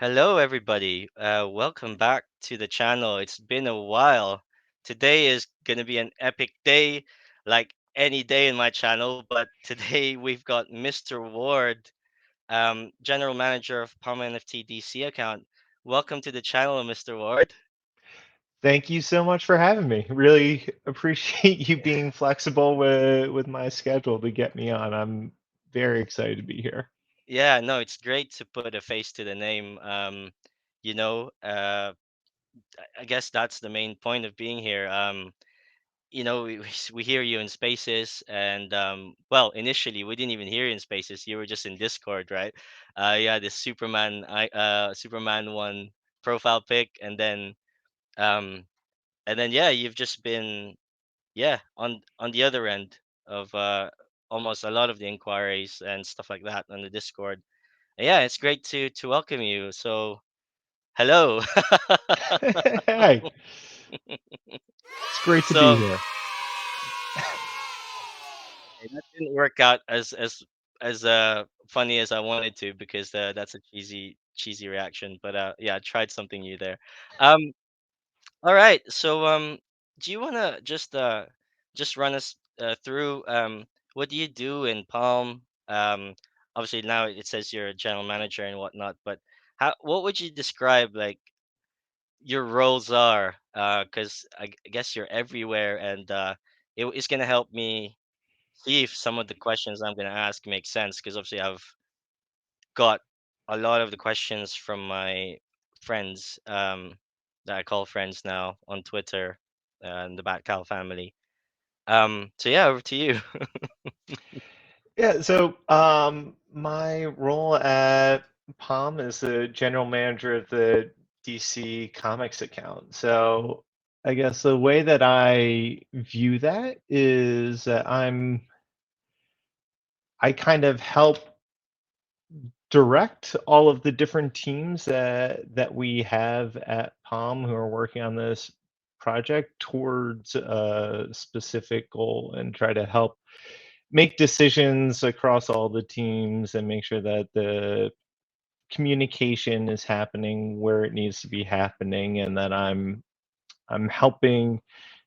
Hello, everybody. Welcome back to the channel. It's been a while. Today is going to be an epic day, like any day in my channel. But today we've got Mr. Ward, General Manager of Palm NFT DC account. Welcome to the channel, Mr. Ward. Thank you so much for having me. Really appreciate you being flexible with my schedule to get me on. I'm very excited to be here. Yeah, no, it's great to put a face to the name. You know, uh, I guess that's the main point of being here. We hear you in spaces, and well, initially we didn't even hear you in spaces. You were just in Discord, right? Yeah, this Superman one profile pic, um and then yeah, you've just been, yeah, on the other end of almost a lot of the inquiries and stuff like that on the Discord. And yeah, it's great to welcome you. So hello. Hey, it's great to be So here. that didn't work out as funny as I wanted to, because that's a cheesy reaction. But yeah, I tried something new there. Um, all right. So do you wanna just run us through what do you do in Palm? Obviously now it says you're a general manager and whatnot, but what would you describe like your roles are? Because I guess you're everywhere, and it's gonna help me see if some of the questions I'm going to ask make sense, because obviously I've got a lot of the questions from my friends, that I call friends now on Twitter, and the Batcowl family. So yeah, over to you. Yeah, so my role at Palm is the general manager of the DC Comics account. So I guess the way that I view that is that I kind of help direct all of the different teams that we have at Palm who are working on this project towards a specific goal and try to help make decisions across all the teams and make sure that the communication is happening where it needs to be happening and that I'm helping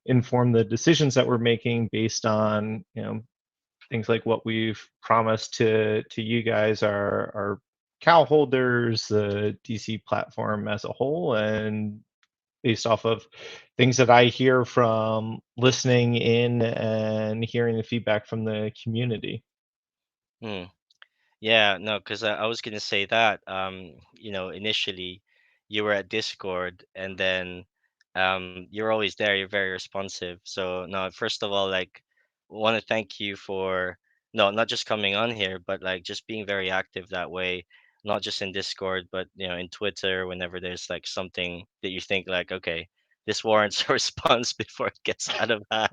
inform the decisions that we're making based on, things like what we've promised to you guys, our cow holders, the DC platform as a whole, and based off of things that I hear from listening in and hearing the feedback from the community. Hmm. Yeah, no, because I was going to say that, initially you were at Discord, and then you're always there. You're very responsive. So no, first of all, like, want to thank you for, no, not just coming on here, but like just being very active that way, not just in Discord, but in Twitter, whenever there's like something that you think like, okay, this warrants a response before it gets out of hand.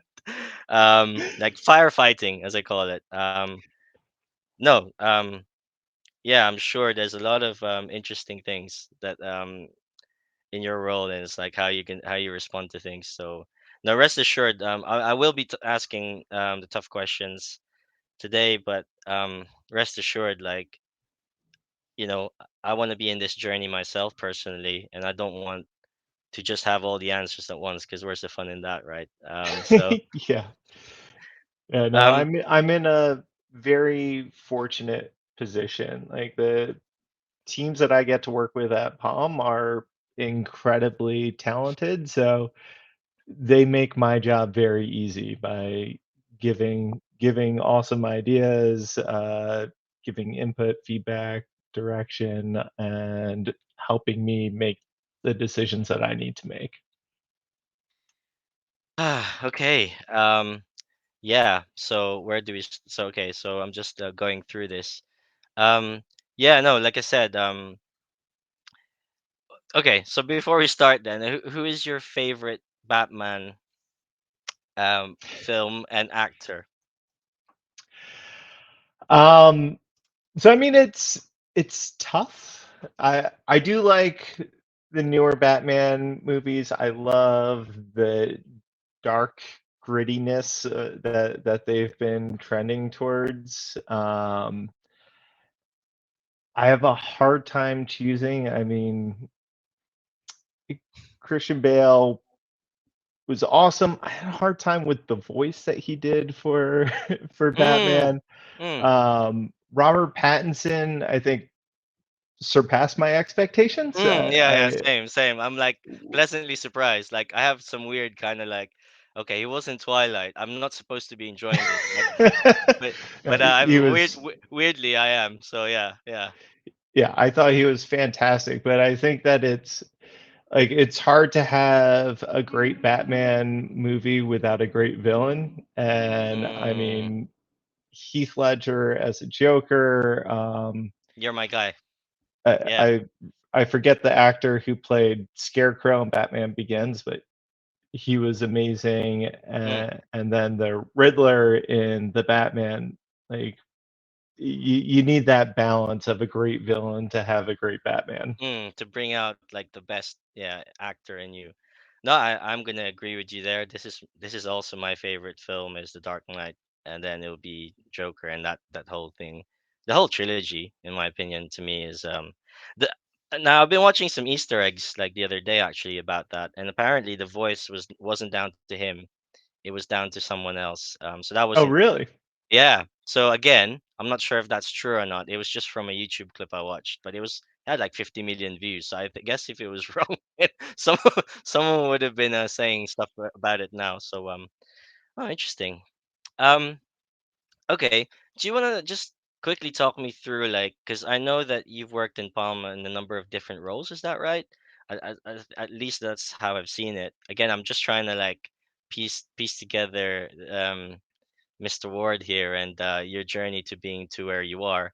Like firefighting, as I call it. No, yeah, I'm sure there's a lot of interesting things that in your role, and it's like how you respond to things. So now rest assured, I will be asking the tough questions today, but rest assured, like, you know, I want to be in this journey myself personally, and I don't want to just have all the answers at once, because where's the fun in that, right? Yeah. Yeah, no, Um, I'm in a very fortunate position. Like the teams that I get to work with at Palm are incredibly talented, so they make my job very easy by giving awesome ideas, giving input, feedback, direction, and helping me make the decisions that I need to make. okay. Yeah. So where do we? So okay. So I'm just going through this. Um, yeah, no, like I said, okay, so before we start then, who is your favorite Batman film and actor? Um, so I mean, it's tough. I do like the newer Batman movies. I love the dark grittiness that they've been trending towards. I have a hard time choosing. I mean, Christian Bale was awesome. I had a hard time with the voice that he did for for Mm, Batman. mm, Robert Pattinson, I think, surpassed my expectations. yeah, yeah, I same, same. I'm like pleasantly surprised. Like I have some weird kind of like, okay, he was in Twilight. I'm not supposed to be enjoying this, but I've he was, weirdly I am. So yeah, yeah. yeah, I thought he was fantastic, but I think that it's hard to have a great Batman movie without a great villain. And I Mm, mean, Heath Ledger as a Joker. you're my guy. I, Yeah. I I forget the actor who played Scarecrow in Batman Begins, but he was amazing. Mm. And then the Riddler in the Batman, like you need that balance of a great villain to have a great Batman. To bring out like the best, yeah, actor in you. No, I'm gonna agree with you there. This is also my favorite film is The Dark Knight, and then it'll be Joker and that whole thing, the whole trilogy, in my opinion, to me is the. Now I've been watching some Easter eggs like the other day actually about that, and apparently the voice wasn't down to him, it was down to someone else. So that was Oh, in really? yeah. So again, I'm not sure if that's true or not. It was just from a YouTube clip I watched, but it had like 50 million views. So guess if it was wrong, some someone would have been saying stuff about it now. So oh, interesting. Um, okay. Do you want to just quickly talk me through like, because I know that you've worked in Palm in a number of different roles. Is that right? At least that's how I've seen it. Again, I'm just trying to like piece together. Mr. Ward here and your journey to being to where you are.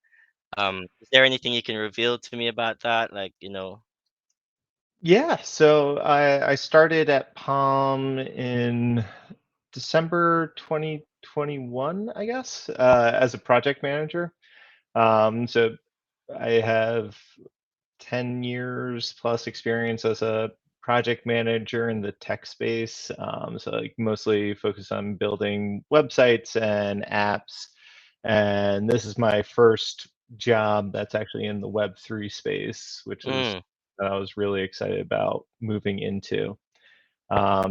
Is there anything you can reveal to me about that? Like, you know, Yeah. So I started at Palm in December 2021, I guess, as a project manager. So I have 10 years plus experience as a project manager in the tech space. So like mostly focused on building websites and apps. And this is my first job that's actually in the Web3 space, which is mm, I was really excited about moving into.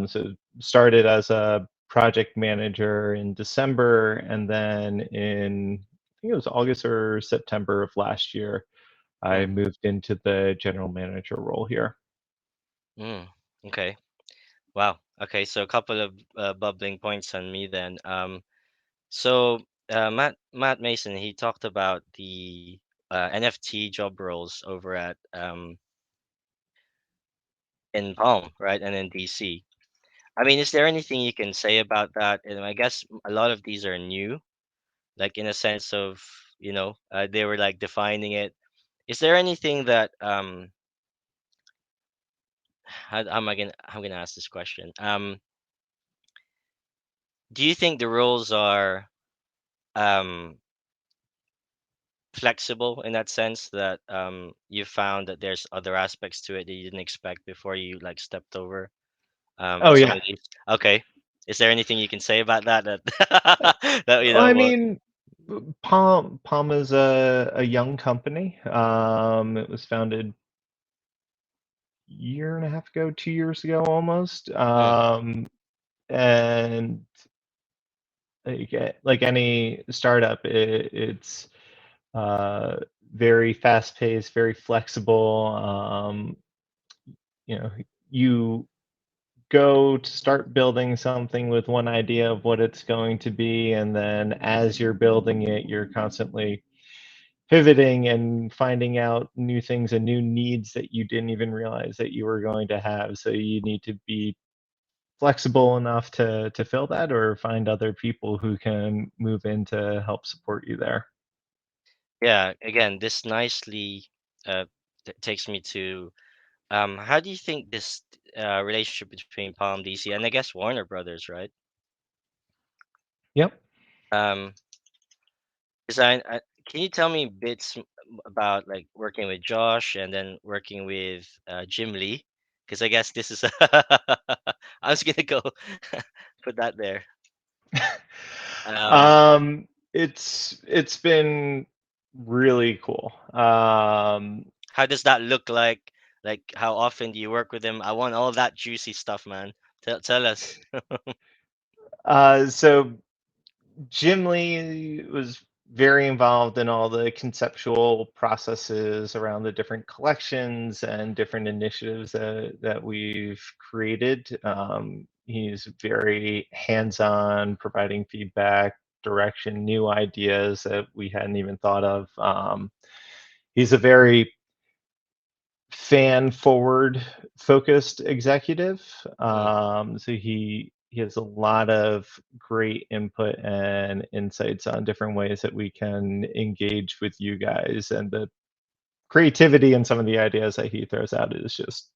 So started as a project manager in December, and then in I think it was August or September of last year, I mm, moved into the general manager role here. mm. Okay. Wow. Okay. So a couple of bubbling points on me then. So Matt Mason, he talked about the NFT job roles over at in Palm, right, and in DC. I mean, is there anything you can say about that? And I guess a lot of these are new, like in a sense of, they were like defining it. Is there anything that how am I gonna I'm gonna ask this question? Do you think the rules are um flexible in that sense that you found that there's other aspects to it that you didn't expect before you like stepped over Oh some yeah. of these? Okay. Is there anything you can say about that that Uh, that I well, mean, Palm is a young company. It was founded year and a half ago, 2 years ago almost. mm, And like any startup, it's uh, very fast paced, very flexible. You know, you go to start building something with one idea of what it's going to be, and then as you're building it, you're constantly pivoting and finding out new things and new needs that you didn't even realize that you were going to have. So you need to be flexible enough to fill that or find other people who can move in to help support you there. yeah, again, this nicely uh takes me to how do you think this relationship between Palm DC and I guess Warner Brothers, right? Yep. Um, design. Can you tell me bits about like working with Josh and then working with Jim Lee? Because I guess this is I was gonna go put that there. Um, It's been really cool. How does that look like? Like, how often do you work with him? I want all that juicy stuff, man. Tell us. So Jim Lee was very involved in all the conceptual processes around the different collections and different initiatives that we've created. He's very hands-on, providing feedback, direction, new ideas that we hadn't even thought of. He's a very fan forward focused executive. Mm, So he has a lot of great input and insights on different ways that we can engage with you guys, and the creativity and some of the ideas that he throws out is just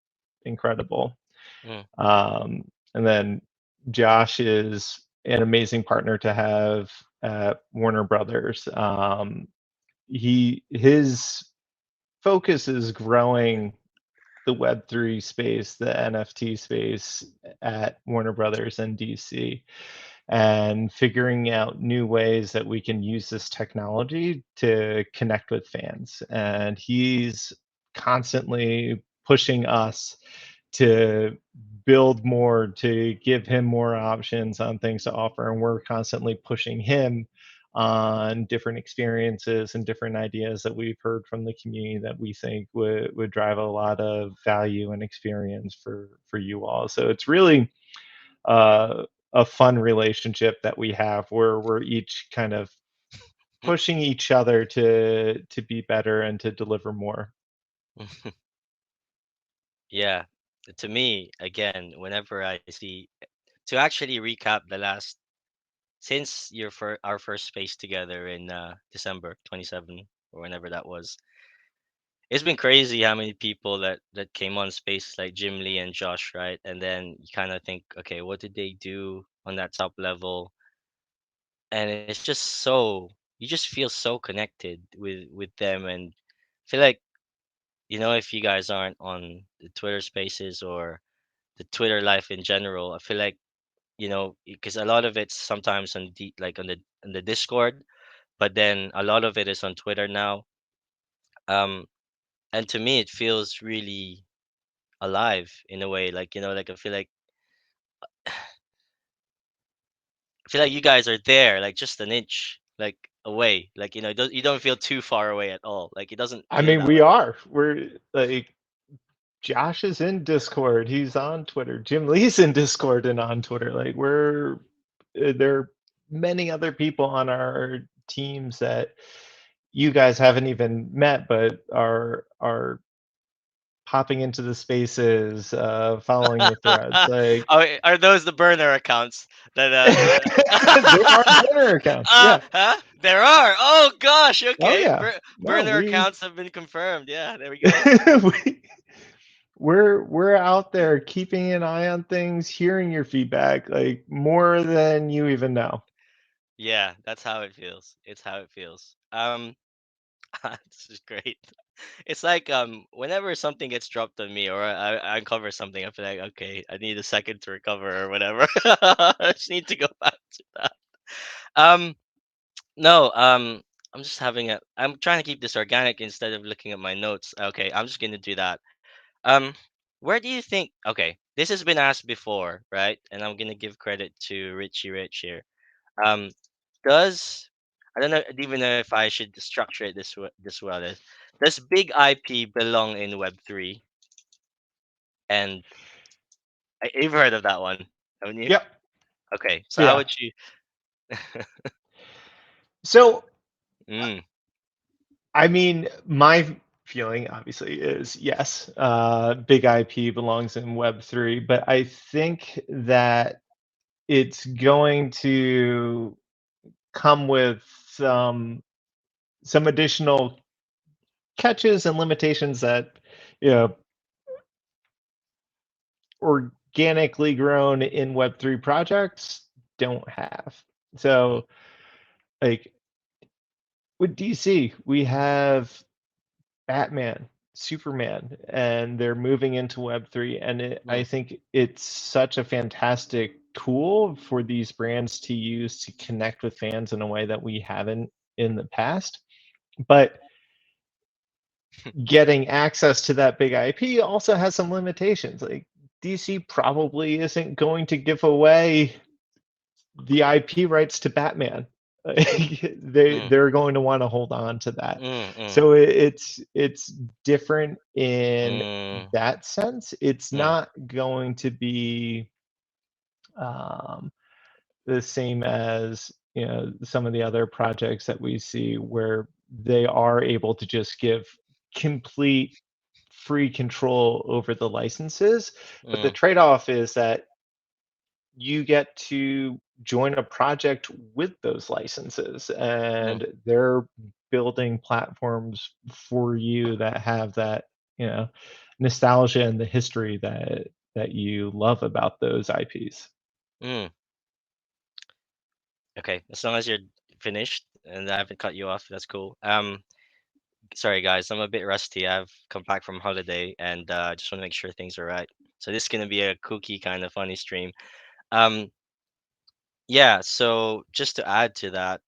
incredible. mm, And then Josh is an amazing partner to have at Warner Brothers. His focus is growing the Web3 space, the NFT space at Warner Brothers and DC, and figuring out new ways that we can use this technology to connect with fans. And he's constantly pushing us to build more, to give him more options on things to offer. And we're constantly pushing him on different experiences and different ideas that we've heard from the community that we think would drive a lot of value and experience for you all. So it's really uh, a fun relationship that we have where we're each kind of mm, pushing each other to be better and to deliver more. mm. Yeah. To me, again, whenever I see, to actually recap the last, since our first space together in December 27 or whenever that was, it's been crazy how many people that came on space like Jim Lee and Josh, right? And then you kind of think, okay, what did they do on that top level? And it's just so, you just feel so connected with them, and feel like, if you guys aren't on the Twitter Spaces or the Twitter life in general, I feel like, because a lot of it's sometimes like on the Discord, but then a lot of it is on Twitter now. Um, and to me, it feels really alive in a way. Like, like I feel like you guys are there, like just an inch, like away. Like, you don't feel too far away at all. Like, it doesn't I feel mean, that we way. are. We're like Josh is in Discord. He's on Twitter. Jim Lee's in Discord and on Twitter. Like there are many other people on our teams that you guys haven't even met, but are popping into the spaces, following the threads. Like Oh, are those the burner accounts that there are burner accounts. Yeah. huh? There are. Oh gosh. Oh Okay. yeah. No, Burner we accounts have been confirmed. Yeah. There we go. we we're out there keeping an eye on things, hearing your feedback, like more than you even know. Yeah. That's how it feels. It's how it feels. This is great. It's like whenever something gets dropped on me or I uncover something, I feel like, okay, I need a second to recover or whatever. I just need to go back to that. Um no, I'm just I'm trying to keep this organic instead of looking at my notes. Okay, I'm just gonna do that. Um where do you think, okay, this has been asked before, right? And I'm gonna give credit to Richie Rich here. Um does I don't know even know if I should structure it this well. Does big IP belong in Web3? And you've heard of that one, haven't you? Yep. Okay, so how Yeah. would you? So Mm, I mean, my feeling obviously is yes, big IP belongs in Web3, but I think that it's going to come with some additional catches and limitations that you know organically grown in Web3 projects don't have. mm, So, like with DC, we have Batman, Superman, and they're moving into Web3. And I mm, think it's such a fantastic tool for these brands to use to connect with fans in a way that we haven't in the past. But getting access to that big IP also has some limitations. Like DC probably isn't going to give away the IP rights to Batman. Mm, They're going to want to hold on to that. mm, mm, So it's different in mm, that sense. It's mm, not going to be um, the same as some of the other projects that we see where they are able to just give complete free control over the licenses. But the mm, trade-off is that you get to join a project with those licenses, mm, and they're building platforms for you that have that you know nostalgia and the history that you love about those IPs. mm. Okay, as long as you're finished and I haven't cut you off, that's cool. Sorry guys, I'm a bit rusty. I've come back from holiday and just want to make sure things are right. So this is gonna be a kooky kind of funny stream. Um, yeah. So just to add to that,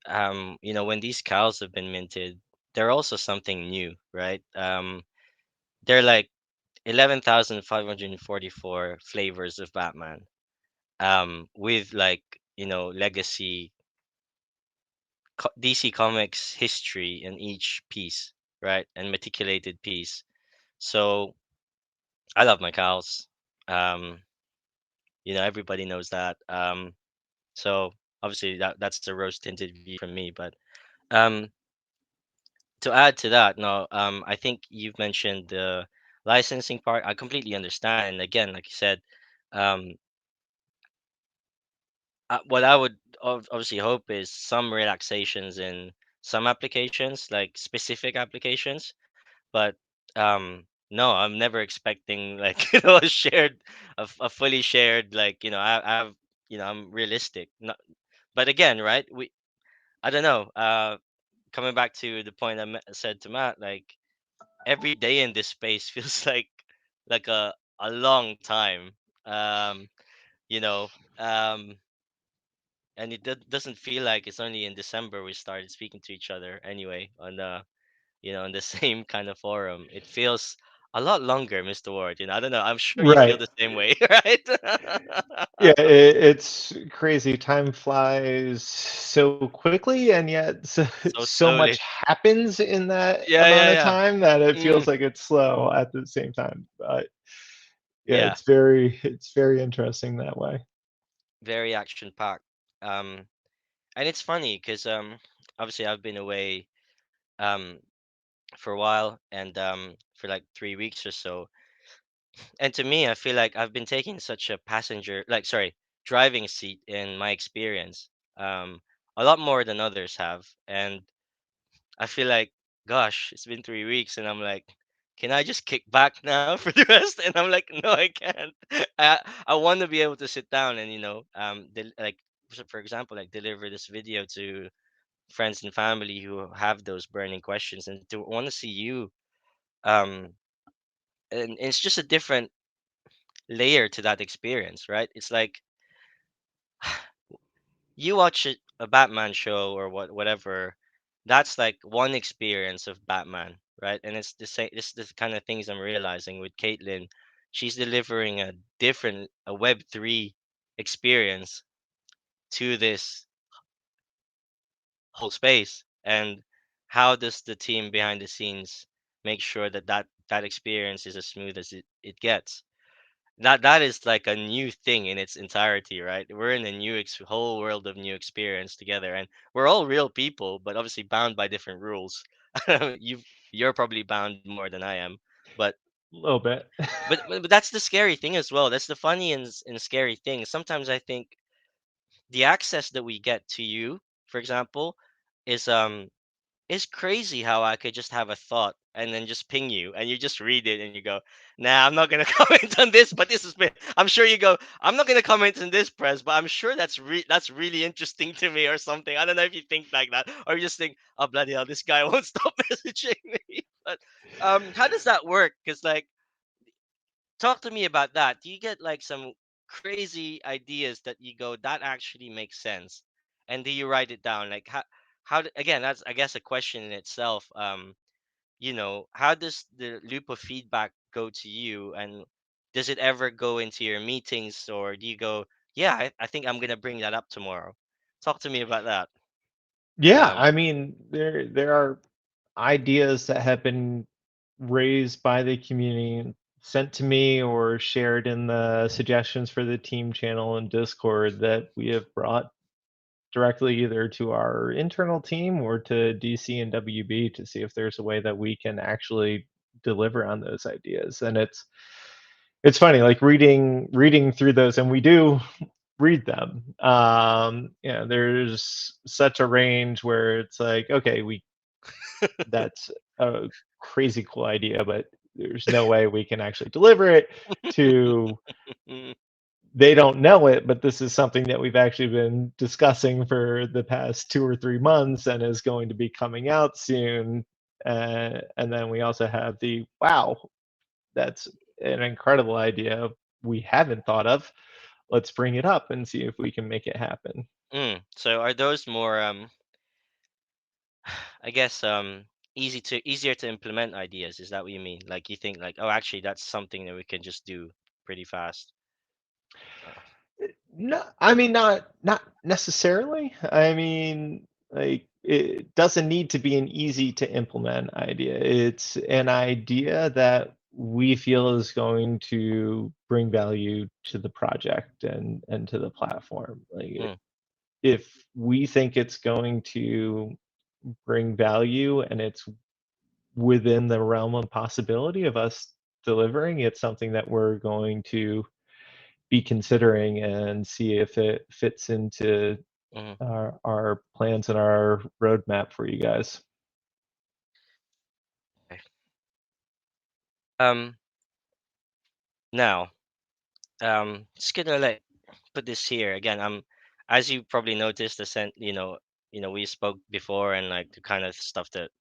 when these cows have been minted, they're also something new, right? They're like 11,544 flavors of Batman. With like legacy DC Comics history in each piece, right? And meticulated piece. So I love my cows. Um, everybody knows that. So obviously that's the rose tinted view from me. But um, to add to that, no, I think you've mentioned the licensing part. I completely understand. And again, like you said, um, what I would obviously hope is some relaxations in some applications, like specific applications. But no, I'm never expecting like a shared, a fully shared like I'm realistic. Not, but again, right? I don't know. Coming back to the point said to Matt, like every day in this space feels like a long time. Um, you know, um, and it doesn't feel like it's only in December we started speaking to each other anyway on on the same kind of forum. It feels a lot longer, Mr. Ward. I don't know. I'm sure you feel Right. the same way, right? Yeah, it's crazy. Time flies so quickly, and yet So so much slowly. happens in that Yeah, amount yeah, of yeah. time that it feels Mm, like it's slow at the same time. But yeah, yeah. it's very interesting that way. Very action packed. Um, and it's funny because obviously I've been away um for a while and for like 3 weeks or so. And to me, I feel like I've been taking such a driving seat in my experience, a lot more than others have. And I feel like, gosh, it's been 3 weeks, and I'm like, can I just kick back now for the rest? And I'm like, no, I can't. I want to be able to sit down and like for example, like deliver this video to friends and family who have those burning questions, and to want to see you. Um, and it's just a different layer to that experience, right? It's like you watch a Batman show or whatever, that's like one experience of Batman, right? And it's the same. It's the kind of things I'm realizing with Caitlin. She's delivering a Web3 experience to this whole space. And how does the team behind the scenes make sure that experience is as smooth as it gets? That is like a new thing in its entirety, right? We're in a new whole world of new experience together, and we're all real people, but obviously bound by different rules. You're probably bound more than I am, but A little bit. but that's the scary thing as well. That's the funny and scary thing. Sometimes I think the access that we get to you, for example, is it's crazy how I could just have a thought and then just ping you and you just read it and you go, nah, I'm not gonna comment on this, but this has been I'm sure you go, I'm not gonna comment on this press, but I'm sure that's really interesting to me or something. I don't know if you think like that or you just think, oh bloody hell, this guy won't stop messaging me. But how does that work? Because like talk to me about that. Do you get like some crazy ideas that you go, that actually makes sense? And do you write it down? Like again, that's I guess a question in itself. How does the loop of feedback go to you, and does it ever go into your meetings, or do you go, yeah, I think I'm gonna bring that up tomorrow? Talk to me about that. Yeah, Um, I mean, there are ideas that have been raised by the community, sent to me, or shared in the suggestions for the team channel and Discord that we have brought directly either to our internal team or to DC and WB to see if there's a way that we can actually deliver on those ideas. And it's funny, like reading through those, and we do read them. There's such a range where it's like, okay, we that's a crazy cool idea, but there's no way we can actually deliver it, to mm, they don't know it, but this is something that we've actually been discussing for the past 2 or 3 months and is going to be coming out soon. And then we also have the wow, that's an incredible idea we haven't thought of. Let's bring it up and see if we can make it happen. So are those more I guess easier to implement ideas? Is that what you mean? Like you think like, oh, actually that's something that we can just do pretty fast. Uh, No, I mean, not necessarily. I mean, like, it doesn't need to be an easy to implement idea. It's an idea that we feel is going to bring value to the project and to the platform. Like, mm, if we think it's going to bring value and it's within the realm of possibility of us delivering, it's something that we're going to be considering and see if it fits into mhm. our plans and our roadmap for you guys. Okay. Um, Now, just gonna like put this here again. As you probably noticed, the sent we spoke before, and like the kind of stuff that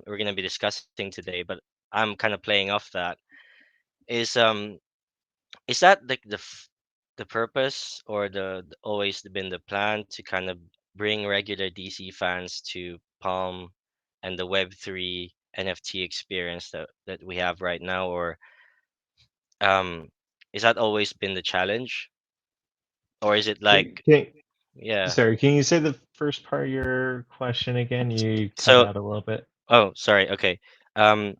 we're gonna be discussing today, but I'm kind of playing off that. Is is that the purpose, or always been the plan to kind of bring regular DC fans to Palm and the Web3 NFT experience that we have right now, or um is that always been the challenge, or is it Can, like, can, yeah? sorry, can you say the first part of your question again? You cut So, out a little bit. oh, sorry. Okay. Um,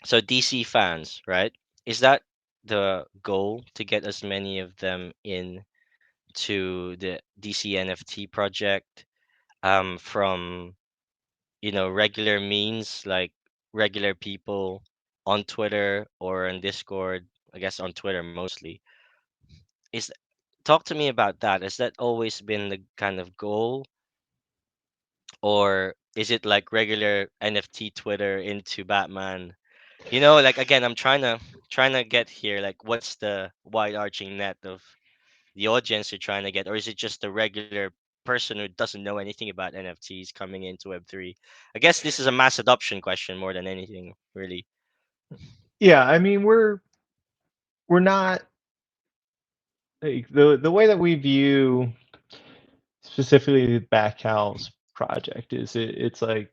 so DC fans, right? Is that the goal, to get as many of them in to the DC NFT project, from regular means, like regular people on Twitter or on Discord? I guess on Twitter mostly. Is Talk to me about that. Has that always been the kind of goal, or is it like regular NFT Twitter into Batman? Like again, I'm trying to get here. Like, what's the wide arching net of the audience you're trying to get, or is it just a regular person who doesn't know anything about NFTs coming into Web3? I guess this is a mass adoption question more than anything, really. Yeah, I mean, we're not like the way that we view specifically the Batcowls project is it's like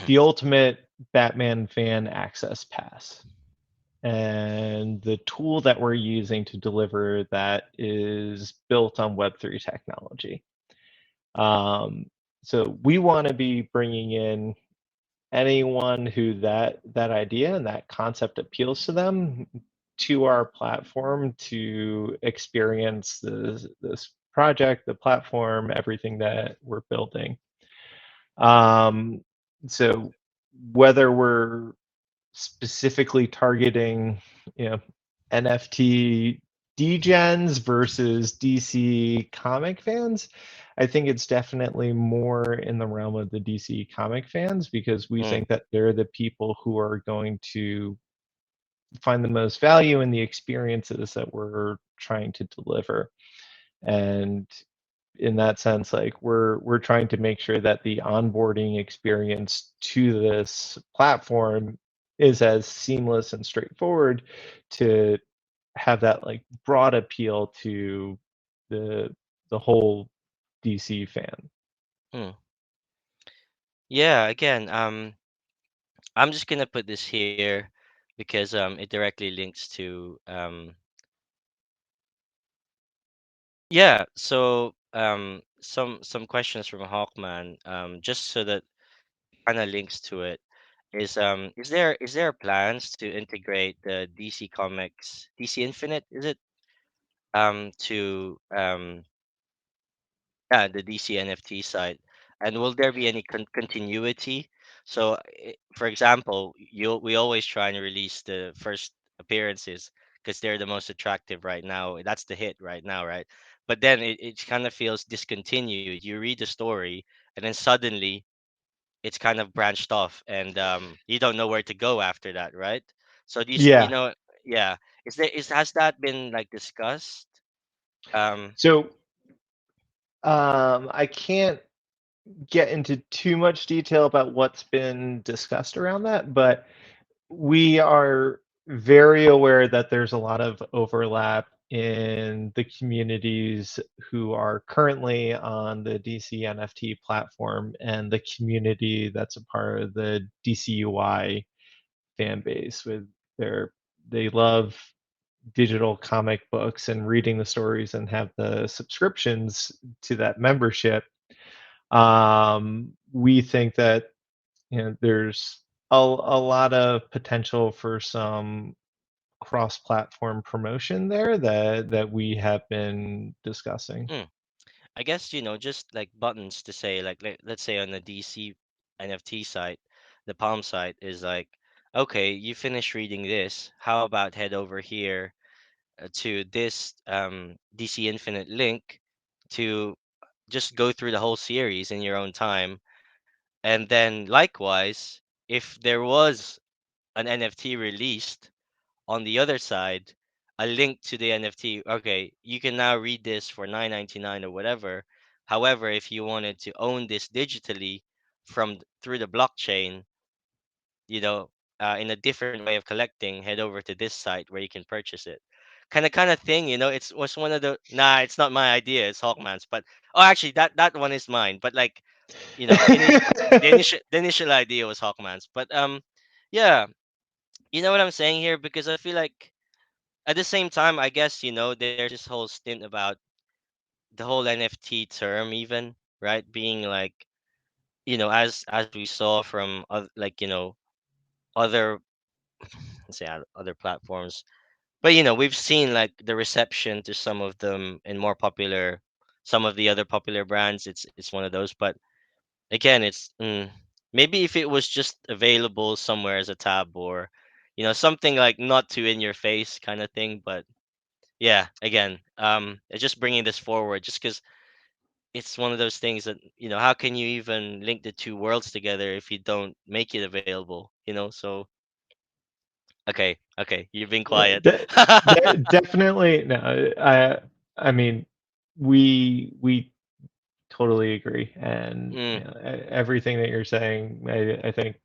the ultimate Batman fan access pass. And the tool that we're using to deliver that is built on Web3 technology. Um, so we want to be bringing in anyone who that idea and that concept appeals to them to our platform to experience this project, the platform, everything that we're building. Um, so whether we're specifically targeting, you know, NFT degens versus DC comic fans, I think it's definitely more in the realm of the DC comic fans because we Mm, think that they're the people who are going to find the most value in the experiences that we're trying to deliver. And in that sense, like we're trying to make sure that the onboarding experience to this platform is as seamless and straightforward to have that like broad appeal to the the whole DC fan. mm. Yeah, again, I'm just gonna put this here because it directly links to yeah, so some questions from Hawkman, just so that kind of links to it is there plans to integrate the DC Comics DC Infinite, is it? To Yeah, the DC NFT site. And will there be any continuity? So, for example, we always try and release the first appearances because they're the most attractive right now. That's the hit right now, right? But then it kind of feels discontinued. You read the story, and then suddenly it's kind of branched off, and you don't know where to go after that, right? So Yeah. yeah. Is has that been like discussed? Um, So I can't get into too much detail about what's been discussed around that, but we are very aware that there's a lot of overlap in the communities who are currently on the DC NFT platform and the community that's a part of the DCUI fan base with their they love digital comic books and reading the stories and have the subscriptions to that membership. We think that there's a lot of potential for some cross-platform promotion there that we have been discussing. mm. I guess, just like buttons to say, like, let's say on the DC NFT site, the Palm site is like, okay, you finish reading this. How about head over here to this DC Infinite link to just go through the whole series in your own time. And then likewise, if there was an NFT released on the other side, a link to the NFT. Okay, you can now read this for 9.99 or whatever. However, if you wanted to own this digitally through the blockchain, you know, in a different way of collecting, head over to this site where you can purchase it. Kind of thing, It's was one of the nah, it's not my idea. It's Hawkman's, but oh, actually, that one is mine. But like, the initial idea was Hawkman's, but yeah, you know what I'm saying here because I feel like at the same time, I guess, there's this whole stint about the whole NFT term, even, right? Being like, as we saw from like, other, let's say, other platforms. But we've seen like the reception to some of them in some of the other popular brands. It's one of those. But again, maybe if it was just available somewhere as a tab or, something like not too in your face kind of thing. But yeah, again, it's just bringing this forward just because it's one of those things that, how can you even link the two worlds together if you don't make it available, So, okay, you've been quiet. Definitely no. I mean, we totally agree, and Mm, everything that you're saying, I think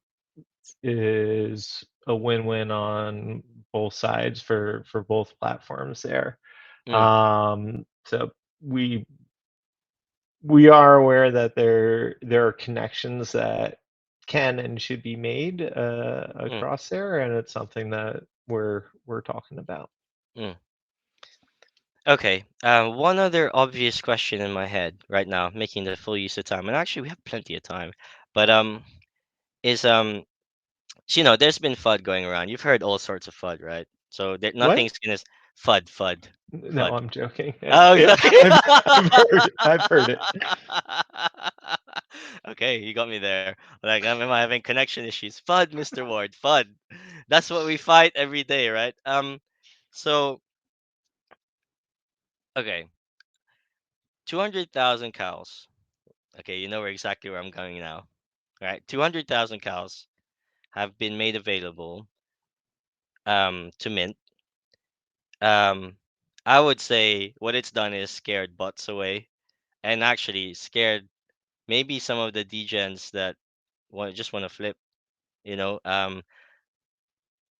is a win-win on both sides for both platforms there. mm, So we we are aware that there are connections that can and should be made mm, across there, and it's something that we're talking about. mm. Okay, one other obvious question in my head right now, making the full use of time, and actually we have plenty of time, but is so, there's been FUD going around. You've heard all sorts of FUD, right? So there, What? nothing's gonna FUD, FUD, No, FUD. I'm joking. Oh, Yeah, okay. I've heard it. Okay, you got me there. Like, am I having connection issues? FUD, Mr. Ward, FUD. That's what we fight every day, right? So okay, 200,000 cows. Okay, you know exactly where I'm going now. All right, 200,000 cows have been made available to mint. Um, I would say what it's done is scared butts away, and actually scared maybe some of the degens that want to flip. You know,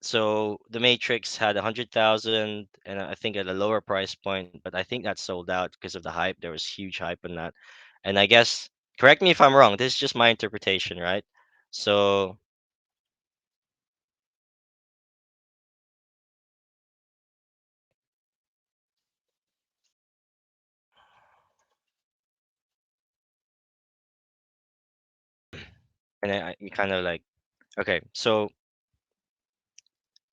so the Matrix had 100,000, and I think at a lower price point, but I think that sold out because of the hype. There was huge hype on that, and I guess. Correct me if I'm wrong. This is just my interpretation, right? So, and you kind of like, okay, so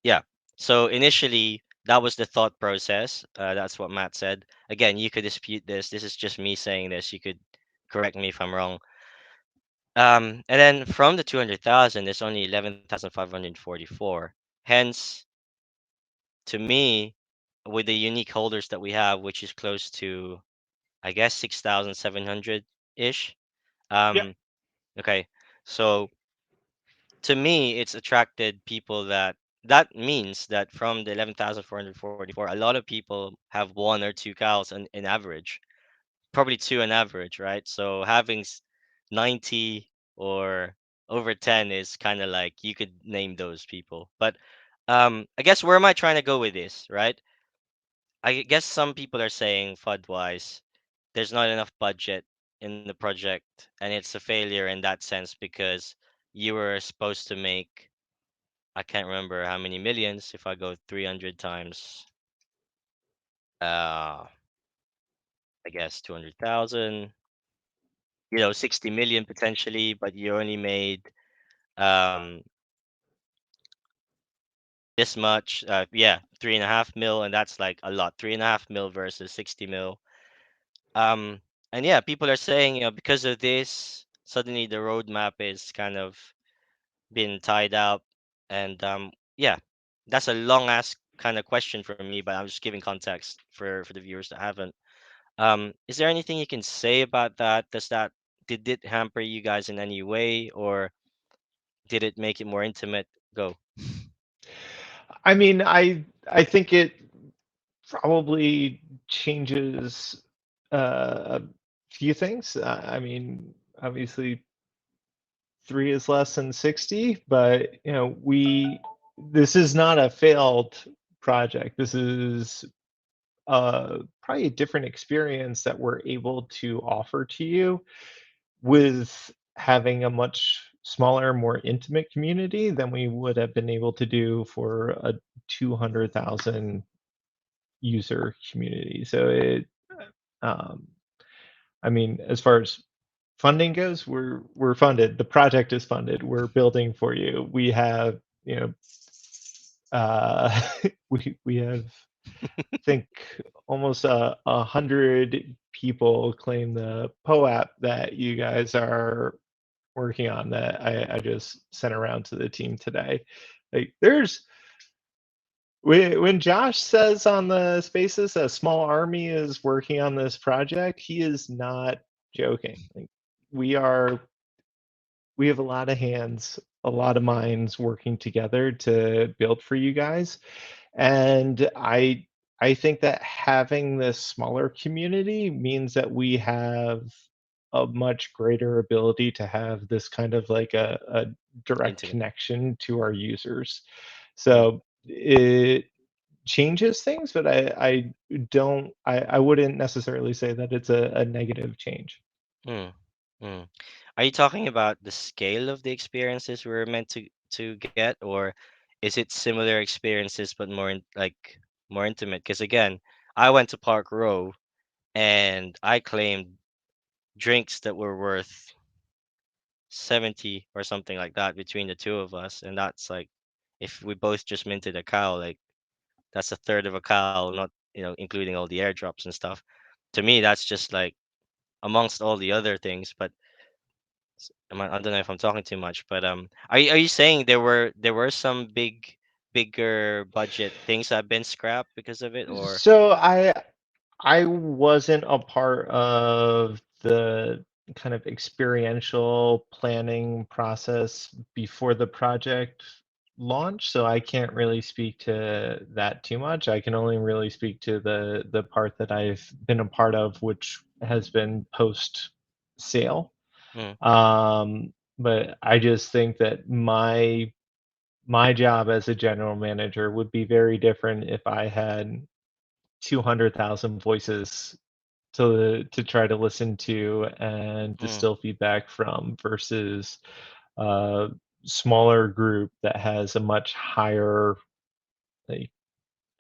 yeah. So initially, that was the thought process. That's what Matt said. Again, you could dispute this. This is just me saying this. You could correct me if I'm wrong. And then from the 200,000, there's only 11,544. Hence, to me, with the unique holders that we have, which is close to, I guess, 6,700 ish. Yeah. Um, okay. So to me, it's attracted people that means that from the 11,444, a lot of people have one or two cows in average, probably two on average, right? So having 90 or over 10 is kind of like you could name those people. But I guess where am I trying to go with this, right? I guess some people are saying FUD wise, there's not enough budget in the project, and it's a failure in that sense because you were supposed to make, I can't remember how many millions. If I go 300 times, I guess 200,000, 60 million potentially, but you only made um this much. Yeah, 3.5 mil, and that's like a lot. 3.5 mil versus 60 mil. Um, and yeah, people are saying, because of this, suddenly the roadmap is kind of been tied up, and yeah, that's a long ass kind of question for me, but I'm just giving context for the viewers that haven't. Is there anything you can say about that? Did it hamper you guys in any way, or did it make it more intimate? Go. I mean, I think it probably changes a few things. I mean, obviously, three is less than 60, but we this is not a failed project. This is probably a different experience that we're able to offer to you with having a much smaller, more intimate community than we would have been able to do for a 200,000 user community. So um, I mean, as far as funding goes, we're funded. The project is funded. We're building for you. We have, you know, we have, I think, almost 100 people claim the POAP that you guys are working on that I just sent around to the team today. Like, when Josh says on the spaces a small army is working on this project, he is not joking. Like, we are we have a lot of hands, a lot of minds working together to build for you guys. And I think that having this smaller community means that we have a much greater ability to have this kind of like a direct Intimate. connection to our users. Mm, So it changes things, but I wouldn't necessarily say that it's a negative change. mm, mm. Are you talking about the scale of the experiences we're meant to get, or is it similar experiences but more intimate? Because again, I went to Park Row and I claimed drinks that were worth 70 or something like that between the two of us, and that's like, if we both just minted a cow, like that's a third of a cow, not including all the airdrops and stuff. To me, that's just like amongst all the other things. But I don't know if I'm talking too much, but are you saying there were some bigger budget things that have been scrapped because of it, or So I wasn't a part of the kind of experiential planning process before the project launch, so I can't really speak to that too much. I can only really speak to the part that I've been a part of, which has been post sale. mm, But I just think that my job as a general manager would be very different if I had 200,000 voices to try to listen to and Mm. distill feedback from versus a smaller group that has a much higher like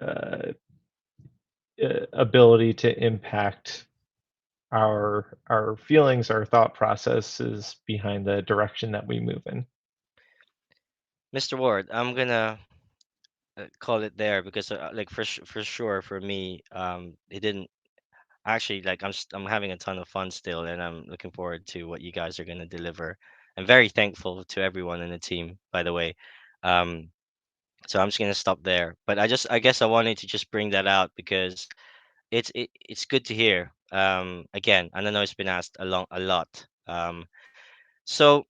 uh, ability to impact our feelings, our thought processes behind the direction that we move in. Mr. Ward, I'm gonna call it there because like for sure for me, it didn't actually like I'm having a ton of fun still, and I'm looking forward to what you guys are gonna deliver. I'm very thankful to everyone in the team, by the way. Um, so I'm just gonna stop there. But I guess I wanted to just bring that out because it's good to hear. Again, and I know it's been asked a lot. So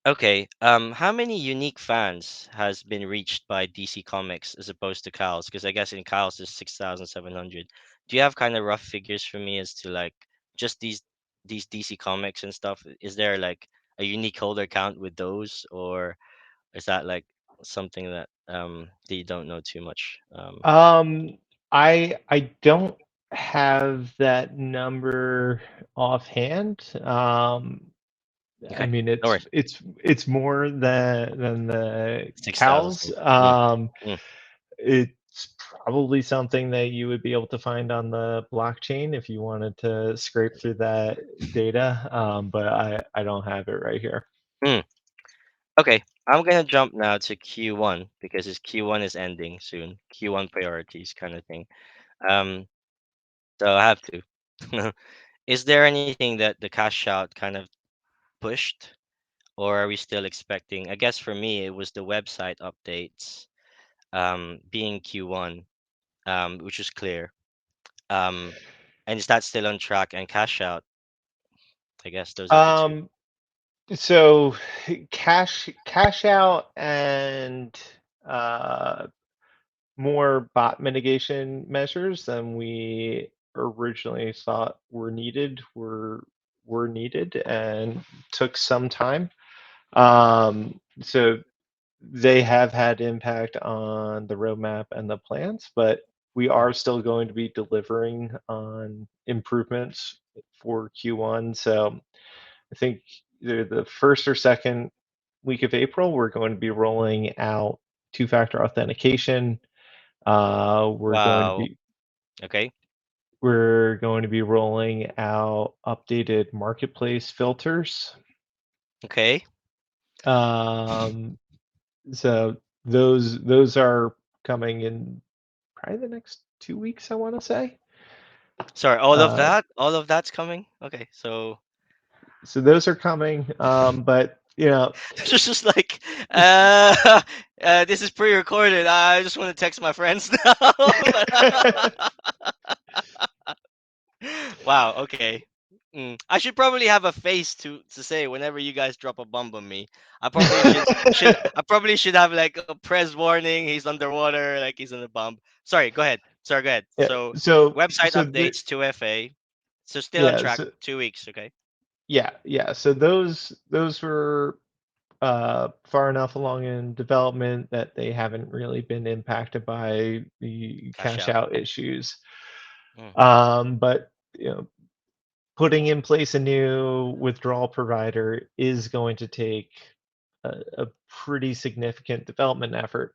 okay, how many unique fans has been reached by DC Comics as opposed to Cowls? Because I guess in Cowls is 6,700. Do you have kind of rough figures for me as to like just these DC Comics and stuff? Is there like a unique holder count with those, or is that like something that you don't know too much? Um, I don't have that number offhand. I Okay, mean, no worries. it's more than the cows. 6,000. Mm, mm, It's probably something that you would be able to find on the blockchain if you wanted to scrape through that data. But I don't have it right here. mm. Okay, I'm gonna jump now to Q1 because it's Q1 is ending soon. Q1 priorities kind of thing. Um, so I have to. Is there anything that the cash out kind of pushed, or are we still expecting? I guess for me, it was the website updates, being Q1, which is clear. Um, and is that still on track? And cash out, I guess those are the two. Um, so cash out and uh, more bot mitigation measures than we originally thought were needed and took some time. So they have had impact on the roadmap and the plans, but we Mm, are still going to be delivering on improvements for Q1. So I think either the first or second week of April, we're going to be rolling out two-factor authentication. Uh, we're going to wow. be Okay. we're going to be rolling out updated marketplace filters. Okay. Um, so those are coming in probably the next 2 weeks, I want to say. Sorry. Uh, All of that's coming. Okay. So so those are coming. But it's just like, this is pre-recorded. I just want to text my friends now. Wow. Okay. I should probably have a face to say whenever you guys drop a bomb on me. I probably should have like a press warning. He's underwater, like he's in a bomb. Sorry. Go ahead. Sorry. Go ahead. yeah, So so website so the, updates to FA. So still on yeah, track. so 2 weeks. Okay. yeah. So those were far enough along in development that they haven't really been impacted by the Cash cash out. out issues. Mm, But you know, putting in place a new withdrawal provider is going to take a pretty significant development effort.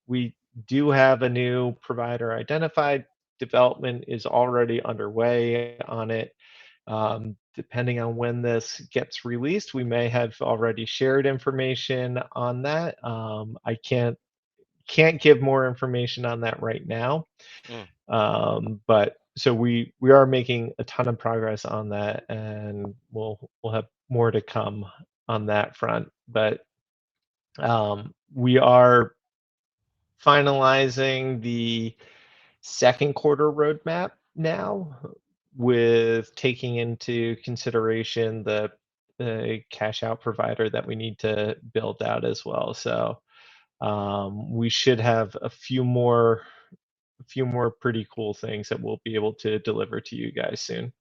We do have a new provider identified. Development is already underway on it. Depending on when this gets released, we may have already shared information on that. I can't give more information on that right now. mm. But so we are making a ton of progress on that, and we'll have more to come on that front. But we are finalizing the second quarter roadmap now, with taking into consideration the cash out provider that we need to build out as well. So we should have a few more pretty cool things that we'll be able to deliver to you guys soon.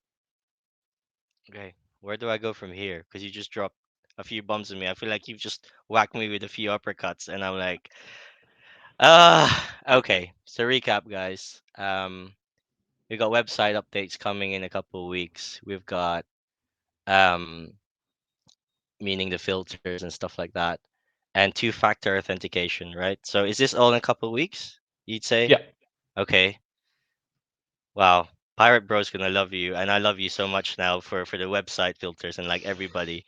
Okay. Where do I go from here? Because you just dropped a few bumps on me. I feel like you've just whacked me with a few uppercuts, and I'm like, okay. So recap, guys. we've got website updates coming in a couple of weeks. We've got um, meaning the filters and stuff like that, and two-factor authentication, right? So is this all in a couple of weeks, you'd say? Yeah. Okay. Wow, Pirate Bro's gonna love you, and I love you so much now for the website filters and like everybody.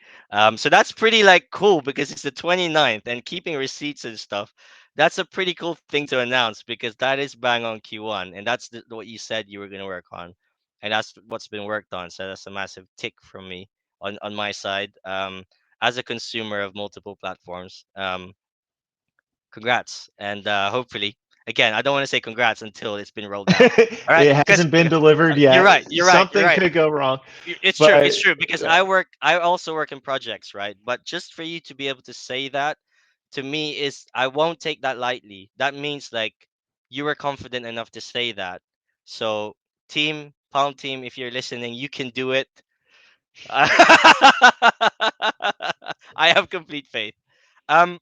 So that's pretty like cool because it's the 29th and keeping receipts and stuff. That's a pretty cool thing to announce because that is bang on Q1, and that's what you said you were gonna work on, and that's what's been worked on. So that's a massive tick from me on my side. As a consumer of multiple platforms, congrats, and hopefully, again, I don't want to say congrats until it's been rolled out. All right, It because hasn't been delivered you're yet. right, you're right, you're Something right. could go wrong, It's true, it's but true. Because I also work in projects, right? But just for you to be able to say that to me is I won't take that lightly. That means like you were confident enough to say that. So team, Palm team, if you're listening, you can do it. I have complete faith. Um,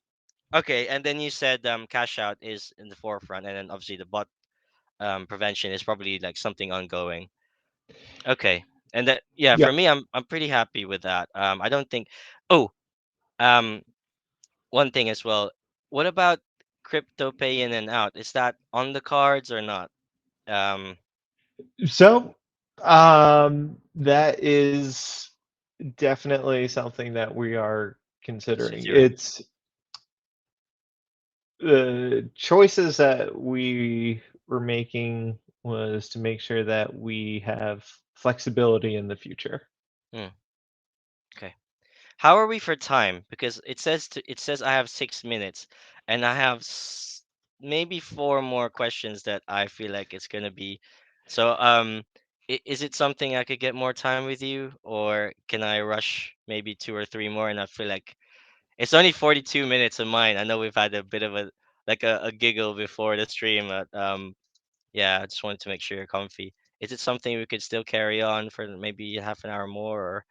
okay, and then you said cash out is in the forefront, and then obviously the bot prevention is probably like something ongoing. Okay, and that yeah, for yeah. me, I'm pretty happy with that. I don't think. Oh, um, one thing as well. What about crypto pay in and out? Is that on the cards or not? Um, So, that is definitely something that we are considering. considering. It's the choices that we were making was to make sure that we have flexibility in the future. Hmm, okay. How are we for time? Because it says I have 6 minutes, and I have maybe four more questions that I feel like it's gonna be. So, is it something I could get more time with you, or can I rush maybe two or three more? And I feel like it's only 42 minutes of mine. I know we've had a bit of a like a giggle before the stream. Yeah, I just wanted to make sure you're comfy. Is it something we could still carry on for maybe half an hour more, or?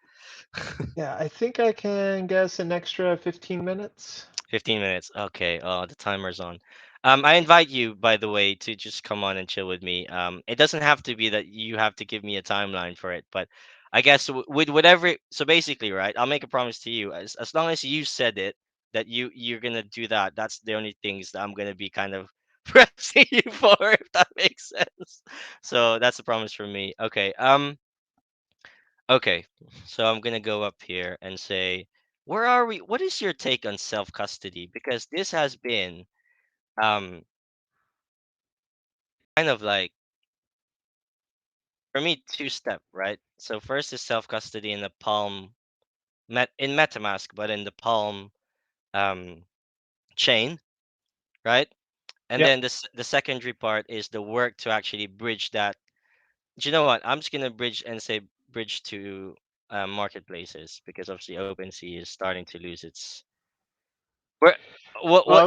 Yeah, I think I can guess an extra 15 minutes. 15 minutes. Okay. Oh, the timer's on. I invite you, by the way, to just come on and chill with me. It doesn't have to be that you have to give me a timeline for it, but I guess with whatever. So basically, right? I'll make a promise to you. As long as you said it that you're gonna do that, that's the only things that I'm gonna be kind of pressing you for, if that makes sense. So that's a promise from me. Okay. Okay, so I'm gonna go up here and say, where are we? What is your take on self-custody? Because this has been um kind of like for me two-step, right? So first is self-custody in the Palm in MetaMask, but in the Palm um chain, right? And Yep. then the secondary part is the work to actually bridge that. Do you know what? I'm just gonna bridge and say bridge to marketplaces because obviously OpenSea is starting to lose its. Where, Well, what?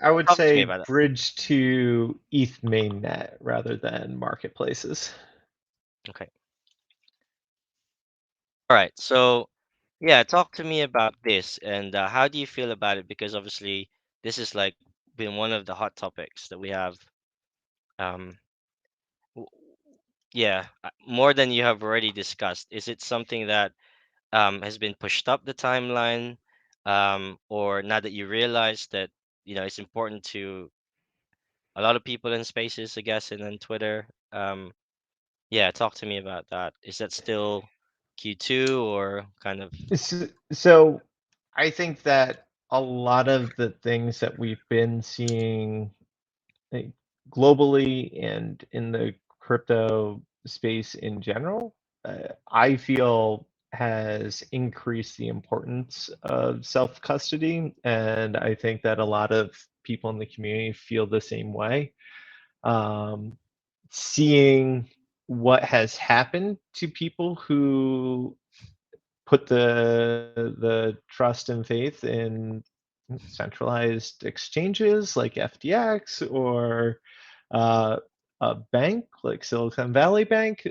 I would Talk to me say about it. bridge to ETH mainnet rather than marketplaces. Okay. All right. So, yeah, talk to me about this and how do you feel about it? Because obviously, this is like been one of the hot topics that we have. Um, w- yeah, more than you have already discussed. Is it something that has been pushed up the timeline, or now that you realize that it's important to a lot of people in spaces, I guess, and then Twitter? Yeah, talk to me about that. Is that still Q2 or kind of? So I think that a lot of the things that we've been seeing like, globally and in the crypto space in general, I feel has increased the importance of self custody. And I think that a lot of people in the community feel the same way. Um, Seeing what has happened to people who put the trust and faith in centralized exchanges like FTX or uh, a bank like Silicon Valley Bank.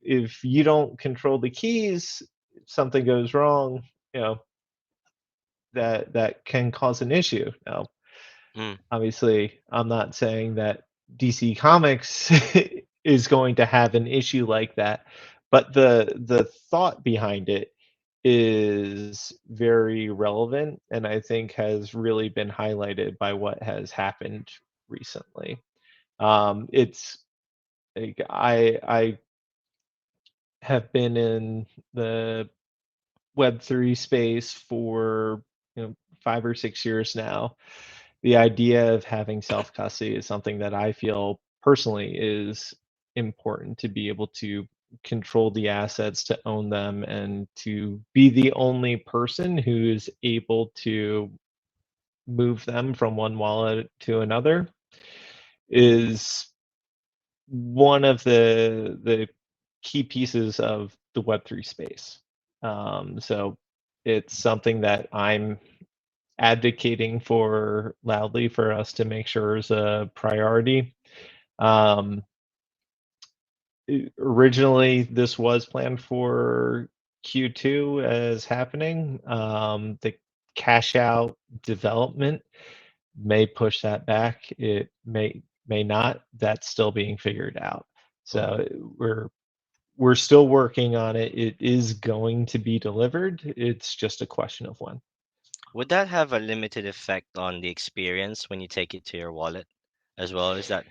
If you don't control the keys, if something goes wrong, you know that can cause an issue. Now, Mm, obviously, I'm not saying that DC Comics is going to have an issue like that. But the thought behind it is very relevant, and I think has really been highlighted by what has happened recently. It's like I have been in the Web3 space for, 5 or 6 years now. The idea of having self custody is something that I feel personally is important to be able to control the assets, to own them, and to be the only person who is able to move them from one wallet to another is one of the key pieces of the Web3 space. So it's something that I'm advocating for loudly for us to make sure is a priority. Um, Originally, this was planned for Q2 as happening. The cash out development may push that back. It may not. That's still being figured out. Mm. So we're still working on it. It is going to be delivered. It's just a question of when. Would that have a limited effect on the experience when you take it to your wallet as well? Is that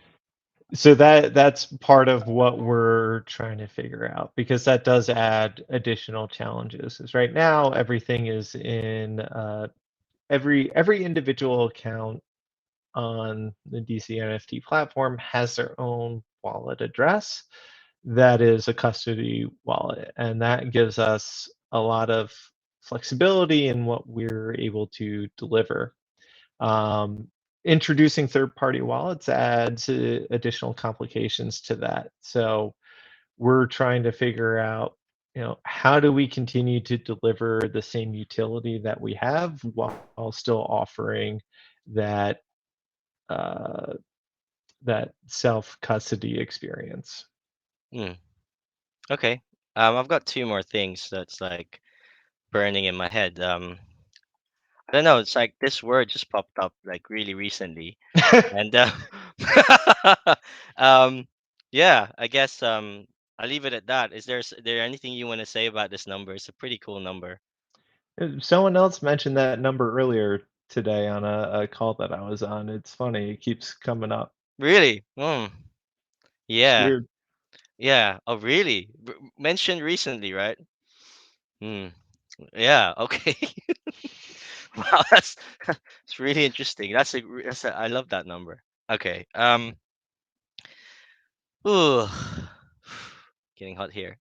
So that's part of what we're trying to figure out, because that does add additional challenges. Is right now everything is in every individual account on the DC NFT platform has their own wallet address that is a custody wallet, and that gives us a lot of flexibility in what we're able to deliver. Um, Introducing third-party wallets adds additional complications to that. So we're trying to figure out, how do we continue to deliver the same utility that we have while still offering that uh, that self-custody experience. mm, okay? I've got two more things that's like burning in my head. I don't know. It's like this word just popped up like really recently, and um, yeah, I guess I'll leave it at that. There anything you want to say about this number? It's a pretty cool number. Someone else mentioned that number earlier today on a call that I was on. It's funny, it keeps coming up. Really? It's Yeah, weird. yeah. Oh, really? Mentioned recently, right? Hmm. Yeah. Okay. Wow, that's it's really interesting. I love that number. Okay. Ooh, getting hot here.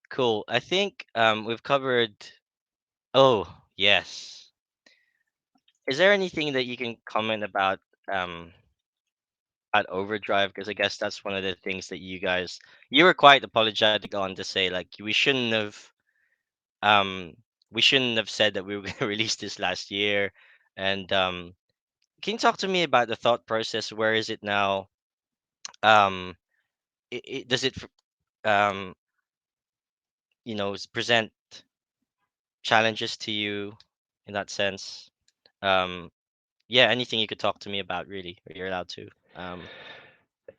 Cool. I think we've covered. Oh, yes. Is there anything that you can comment um about overdrive? Because I guess that's one of the things that you were quite apologetic on to say like um we shouldn't have said that we were going to release this last year. And can you talk to me about the thought process? Where is it now? Does it um present challenges to you in that sense? Um, yeah, anything you could talk to me about, really, or you're allowed to.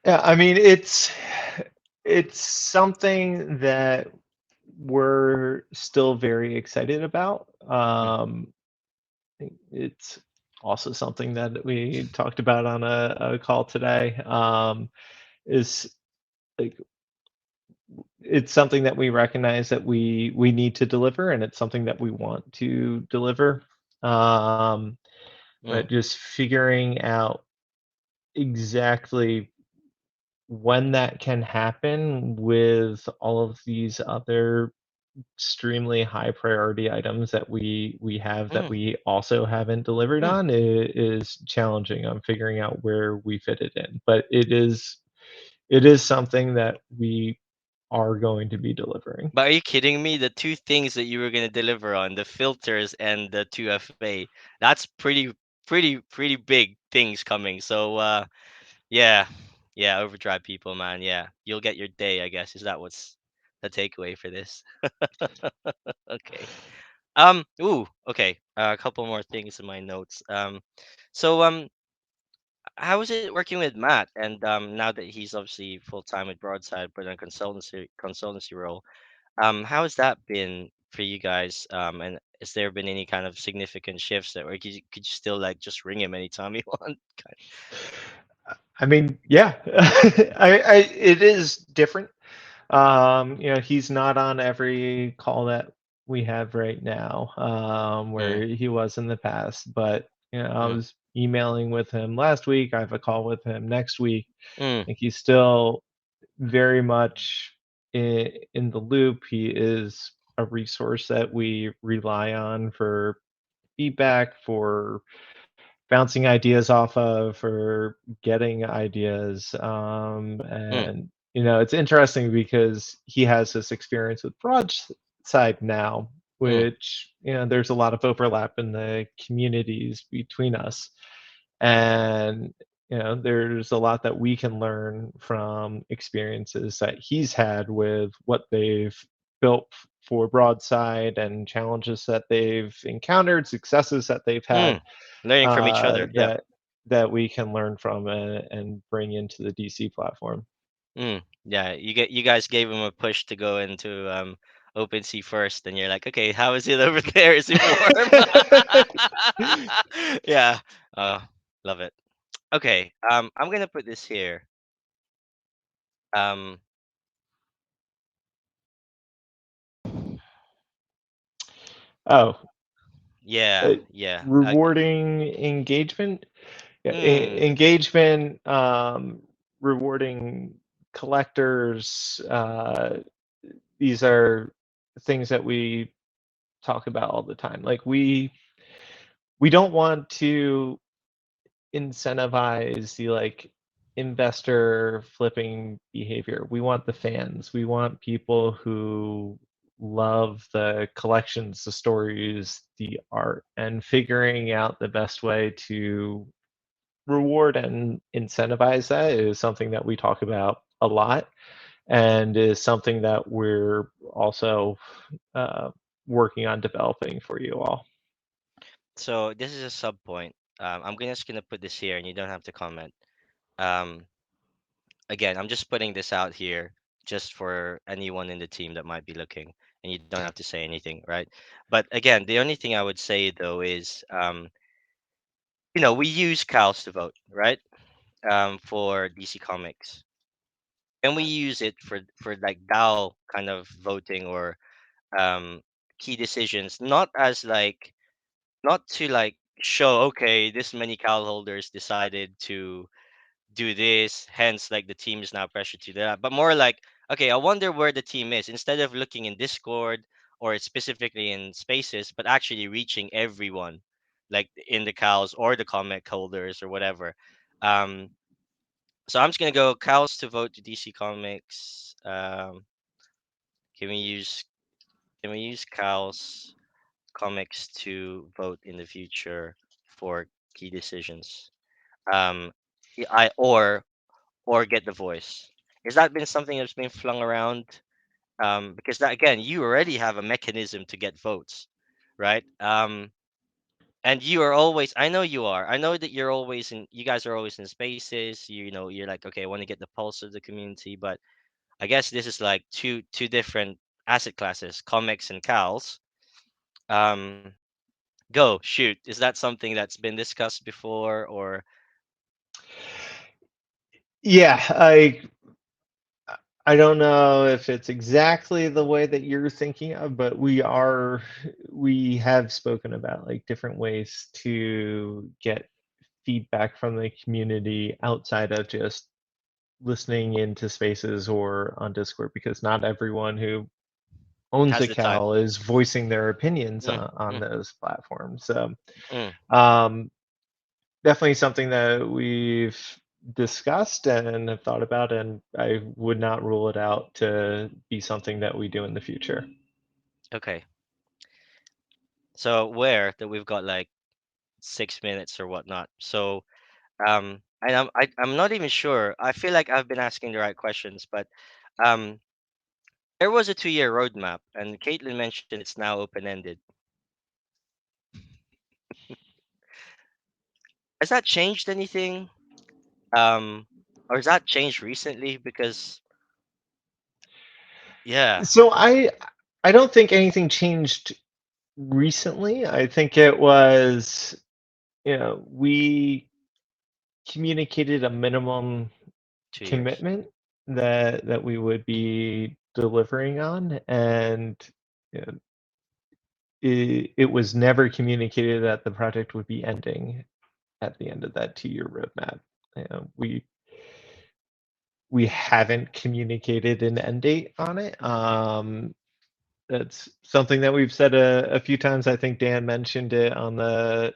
Yeah, I mean, it's something that we're still very excited about. Mm, It's also something that we talked about on a call today. Is like it's something that we recognize that we need to deliver, and it's something that we want to deliver. Um, mm, but just figuring out exactly when that can happen with all of these other extremely high priority items that we have that mm. we also haven't delivered Mm. on is challenging on figuring out where we fit it in. But it is something that we are going to be delivering. But are you kidding me? The two things that you were gonna deliver on, the filters and the 2FA, that's pretty big things coming. So yeah, yeah, overdrive people, man. Yeah, you'll get your day, I guess. Is that what's the takeaway for this? Okay. Ooh, okay. A couple more things in my notes. So how is it working with Matt? And now that he's obviously full time with Broadside, but in a consultancy role, how has that been for you guys? And has there been any kind of significant shifts that, or could you still like just ring him anytime you want? I mean, yeah, it is different. He's not on every call that we have right now, Mm, where he was in the past. But I mm, was emailing with him last week. I have a call with him next week. mm, Like he's still very much in the loop. He is a resource that we rely on for feedback, for bouncing ideas off of, for getting ideas. mm, And it's interesting because he has this experience with Broadside now, mm. which there's a lot of overlap in the communities between us, and there's a lot that we can learn from experiences that he's had with what they've built for Broadside and challenges that they've encountered, successes that they've had, Mm. Learning from each other. Yeah. that we can learn from and bring into the DC platform. Yeah. You guys gave him a push to go into OpenSea first, and you're like, okay, how is it over there? Is it warm? Yeah. Uh, love it. Okay. I'm gonna put this here. Um, Oh, yeah, uh, yeah. rewarding engagement. Yeah, Mm, engagement, rewarding collectors. These are things that we talk about all the time. Like we don't want to incentivize the like investor flipping behavior. We want the fans. We want people who love the collections, the stories, the art, and figuring out the best way to reward and incentivize that is something that we talk about a lot, and is something that we're also uh, working on developing for you all. so this is a sub point. Just gonna put this here, and you don't have to comment. Um, Again, I'm just putting this out here just for anyone in the team that might be looking, and you don't have to say anything, right? But again, the only thing I would say though is, we use cows to vote, right? For DC Comics, and we use it for like DAO kind of voting or um, key decisions, not as like not to like show, okay, this many cow holders decided to do this, hence like the team is now pressured to do that, but more like, okay, I wonder where the team is, instead of looking in Discord or specifically in Spaces, but actually reaching everyone, like in the cows or the comic holders or whatever. um so I'm just gonna go cows to vote to DC Comics. Can we use can we use cows comics to vote in the future for key decisions? I or get the voice. Has that been something that's been flung around? Because that again, you already have a mechanism to get votes, right? And you are always, I know you are. I know that you're always in. You guys are always in Spaces. You're like, okay, I want to get the pulse of the community. But I guess this is like two different asset classes, comics and cows. Um, Go shoot. Is that something that's been discussed before, or Yeah, I don't know if it's exactly the way that you're thinking of, but we have spoken about like different ways to get feedback from the community outside of just listening into Spaces or on Discord, because not everyone who owns has a the time? cowl is voicing their opinions Mm, on mm, those platforms. So mm. um, definitely something that we've discussed and have thought about, and I would not rule it out to be something that we do in the future. Okay. So where that we've got like 6 minutes or whatnot. So and I'm not even sure. I feel like I've been asking the right questions, but um, there was a 2-year roadmap, and Caitlin mentioned it's now open ended. Has that changed anything? Um, or has that changed recently? Because yeah, So I don't think anything changed recently. I think it was, we communicated a minimum 2 years. commitment that we would be delivering on, and you know, it was never communicated that the project would be ending at the end of that 2-year roadmap. We haven't communicated an end date on it. That's something that we've said a few times. I think Dan mentioned it on the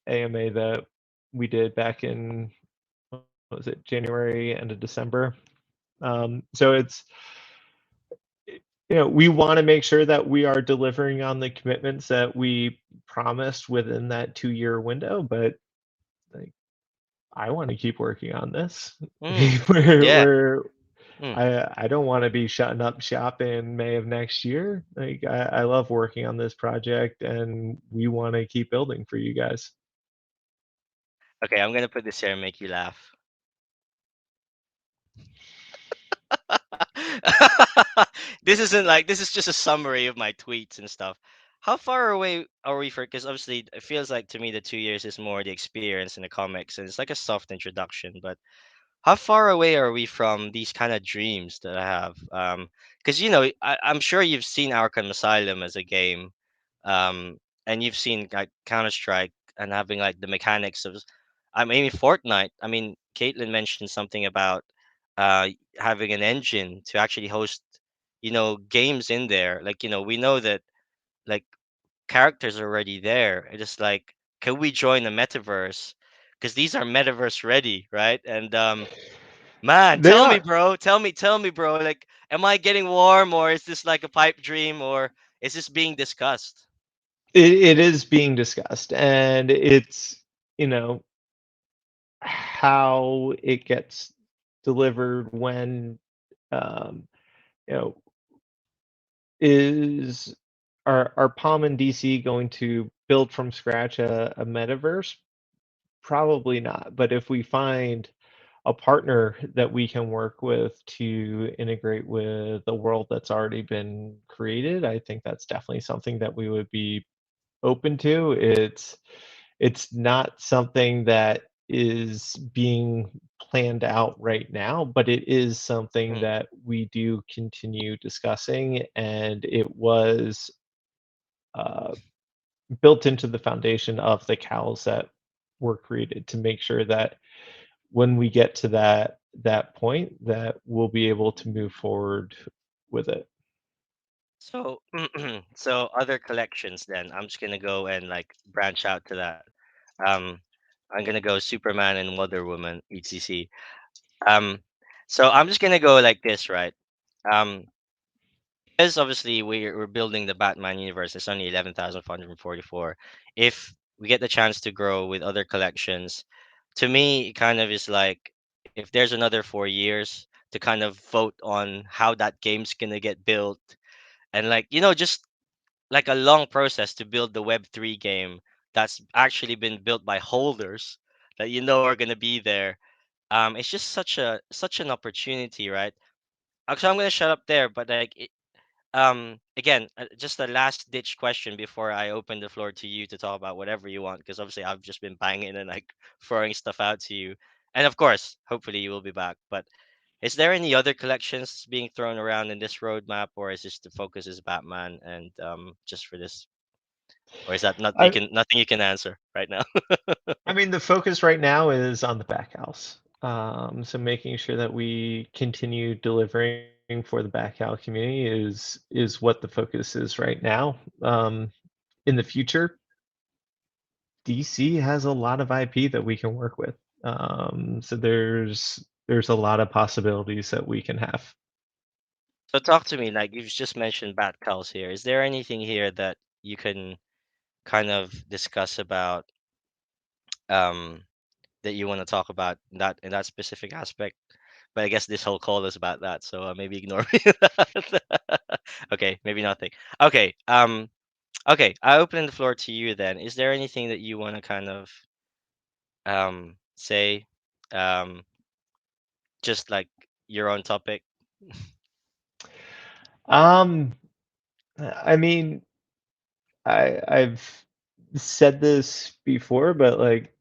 AMA that we did back in, what was it, January, end of December. So we want to make sure that we are delivering on the commitments that we promised within that 2-year window, but like, I want to keep working on this. Mm, we're, yeah. we're Mm. I don't want to be shutting up shop in May of next year. Like, I love working on this project, and we want to keep building for you guys. Okay, I'm gonna put this here and make you laugh. This isn't like this is just a summary of my tweets and stuff. How far away are we for? Because obviously it feels like to me the 2 years is more the experience in the comics, and it's like a soft introduction. But how far away are we from these kind of dreams that I have? Because I'm sure you've seen Arkham Asylum as a game, um, and you've seen like Counter Strike and having like the mechanics of, I mean, Fortnite. I mean, Caitlin mentioned something about having an engine to actually host, games in there. Like, we know that like characters are already there. It's just like, can we join the metaverse? Because these are metaverse ready, right? And man, They tell me, are. bro. Tell me, bro. Like, am I getting warm, or is this like a pipe dream, or is this being discussed? It is being discussed, and it's, you know how it gets delivered when, um, you know is are Palm and DC going to build from scratch a metaverse? Probably not. But if we find a partner that we can work with to integrate with the world that's already been created, I think that's definitely something that we would be open to. It's not something that is being planned out right now, but it is something Mm, that we do continue discussing, and it was uh, built into the foundation of the cows that were created to make sure that when we get to that point, that we'll be able to move forward with it. so, so other collections. Then I'm just gonna go and like branch out to that. Um, I'm gonna go Superman and Wonder Woman, etc. Um, so I'm just gonna go like this, right? Um, because obviously we're building the Batman universe. It's only 11,444. If we get the chance to grow with other collections, to me, it kind of is like if there's another 4 years to kind of vote on how that game's gonna get built, and like just like a long process to build the Web3 game that's actually been built by holders that are gonna be there. It's just such an opportunity, right? Actually, I'm gonna shut up there, but like again, just a last ditch question before I open the floor to you to talk about whatever you want, because obviously I've just been banging and like throwing stuff out to you, and of course hopefully you will be back. But is there any other collections being thrown around in this roadmap, or is just the focus is Batman and just for this, or is that I nothing you can answer right now? I mean, the focus right now is on the back house. So making sure that we continue delivering for the back house community is what the focus is right now. In the future, DC has a lot of IP that we can work with. So there's a lot of possibilities that we can have. So talk to me, like you've just mentioned Batcowls here. Is there anything here that you can kind of discuss about um that you want to talk about in that specific aspect? But I guess this whole call is about that, so maybe ignore me. Okay, maybe nothing. Okay, okay. I open the floor to you then. Is there anything that you want to kind of say? Um, just like your own topic. Um, I mean, I've said this before, but like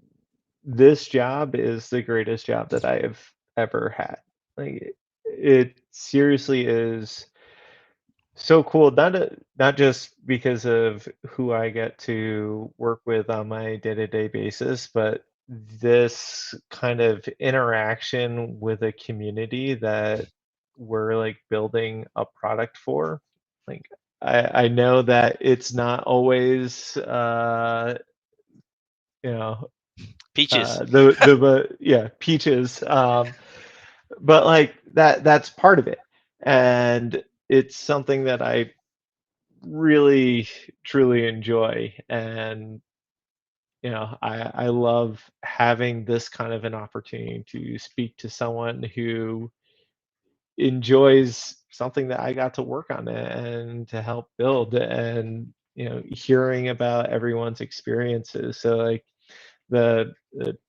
this job is the greatest job that I have ever had. Like it seriously is so cool. Not just because of who I get to work with on my day-to-day basis, but this kind of interaction with a community that we're like building a product for. Like I know that it's not always you know Peaches. yeah, peaches, but like that's part of it, and it's something that I really truly enjoy. And I love having this kind of an opportunity to speak to someone who enjoys something that I got to work on and to help build, and hearing about everyone's experiences. So like the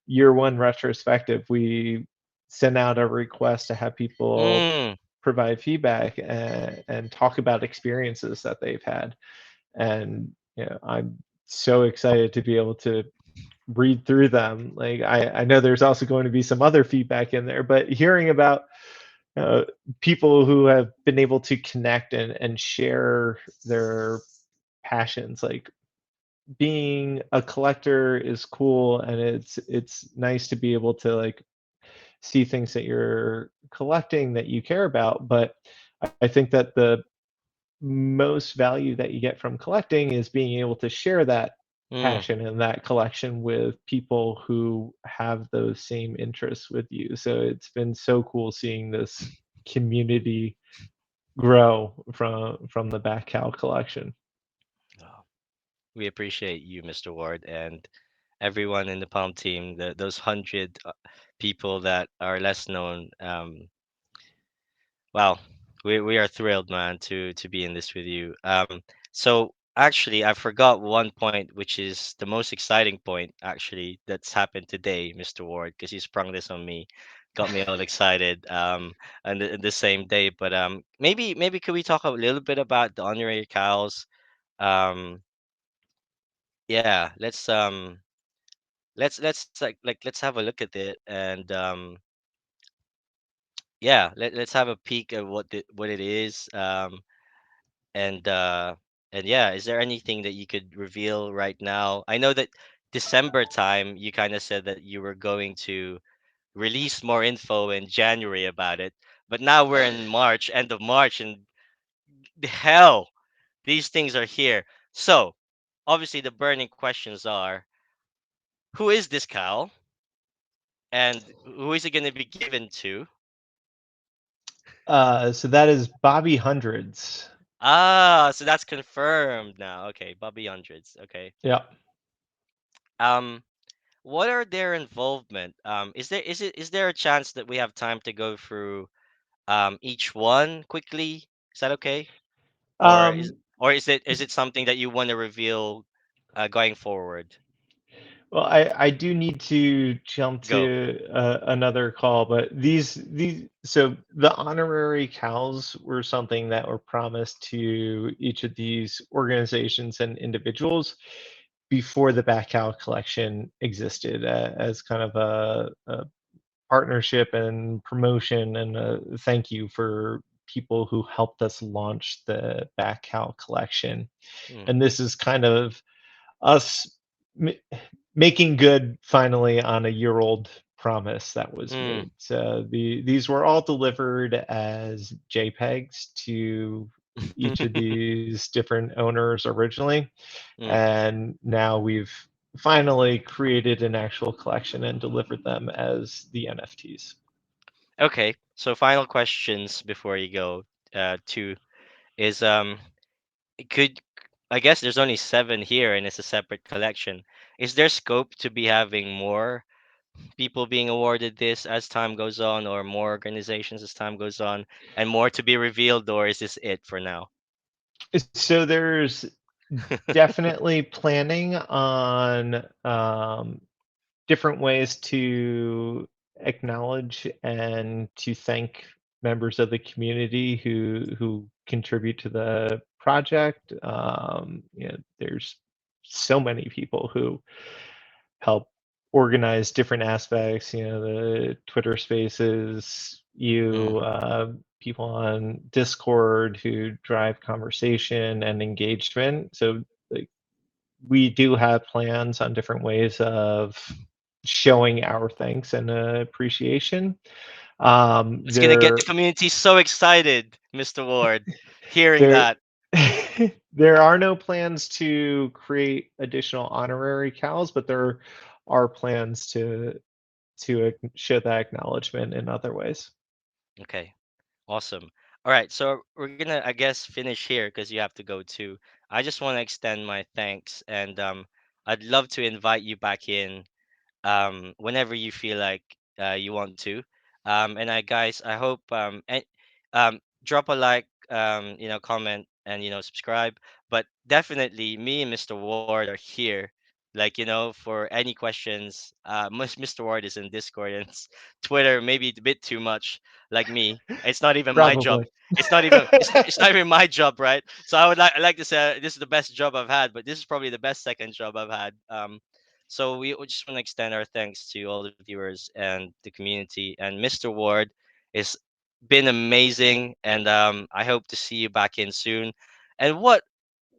year one retrospective, we sent out a request to have people Mm, provide feedback and talk about experiences that they've had. And I'm so excited to be able to read through them. Like I know there's also going to be some other feedback in there, but hearing about uh, people who have been able to connect and share their passions, like being a collector is cool, and it's nice to be able to like see things that you're collecting that you care about. But I think that the most value that you get from collecting is being able to share that mm. passion and that collection with people who have those same interests with you. So it's been so cool seeing this community grow from the Batcowl collection. Oh, we appreciate you, Mr. Ward, and everyone in the Palm team. Those 100 people that are less known. Wow, we are thrilled, man, to be in this with you. So actually, I forgot one point, which is the most exciting point, actually, that's happened today, Mr. Ward, because you sprung this on me, got me all excited. And the same day, but maybe could we talk a little bit about the honorary cows? Um, yeah, let's like let's have a look at it, and yeah, let's have a peek at what it is. And yeah, is there anything that you could reveal right now? I know that December time you kind of said that you were going to release more info in January about it, but now we're in March, end of March, and the hell, these things are here. So obviously the burning questions are, who is this cow, and who is it going to be given to? So that is Bobby Hundreds. Ah, so that's confirmed now. Okay, Bobby Hundreds. Okay. Yeah. Um, what are their involvement? Is there a chance that we have time to go through each one quickly? Is that okay? Or is Um, is it something that you want to reveal going forward? well, I do need to jump Go. to another call, but these so the honorary cows were something that were promised to each of these organizations and individuals before the Batcowl collection existed, as kind of a partnership and promotion and a thank you for people who helped us launch the Batcowl collection. Mm, And this is kind of us m- making good finally on a year-old promise that was mm, made. So these were all delivered as JPEGs to each of these different owners originally, mm. and now we've finally created an actual collection and delivered them as the NFTs. Okay. So final questions before you go. Two is could I guess there's only seven here and it's a separate collection. Is there scope to be having more people being awarded this as time goes on, or more organizations as time goes on, and more to be revealed, or is this it for now? So there's definitely planning on different ways to acknowledge and to thank members of the community who contribute to the project. There's so many people who help organize different aspects. The Twitter Spaces, Mm, people on Discord who drive conversation and engagement. So like, we do have plans on different ways of showing our thanks and appreciation. it's gonna get There, the community so excited, Mr. Ward, hearing there, that. there are no plans to create additional honorary cows, but there are plans to show that acknowledgement in other ways. Okay, awesome. All right, so we're gonna, I guess, finish here because you have to go too. I just want to extend my thanks, and I'd love to invite you back in whenever you feel like you want to. And I guys, I hope drop a like, comment, and subscribe. But definitely, me and Mr. Ward are here. Like for any questions, Mr. Ward is in Discord and Twitter, maybe a bit too much, like me. It's not even my job. Probably. It's not even my job, right? So I like to say this is the best job I've had, but this is probably the best second job I've had. So we just want to extend our thanks to all the viewers and the community. And Mr. Ward has been amazing, and I hope to see you back in soon. And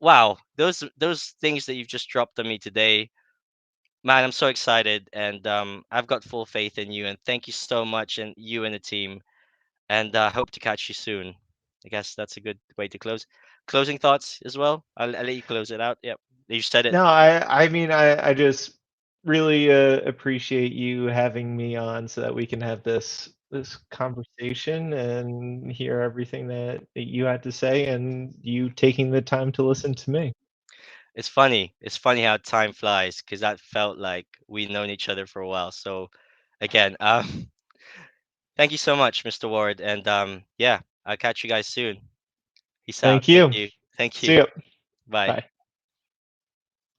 wow, those things that you've just dropped on me today, man, I'm so excited, and I've got full faith in you. And thank you so much, and you and the team. And I hope to catch you soon. I guess that's a good way to close. Closing thoughts as well. I'll let you close it out. Yep, you said it. No, I mean, I just really appreciate you having me on so that we can have this conversation and hear everything that you had to say and you taking the time to listen to me. It's funny. It's funny how time flies because that felt like we known each other for a while. So again, thank you so much, Mr. Ward. And yeah, I'll catch you guys soon. Peace out. Thank Thank you. you. Thank you. See ya. Bye. Bye.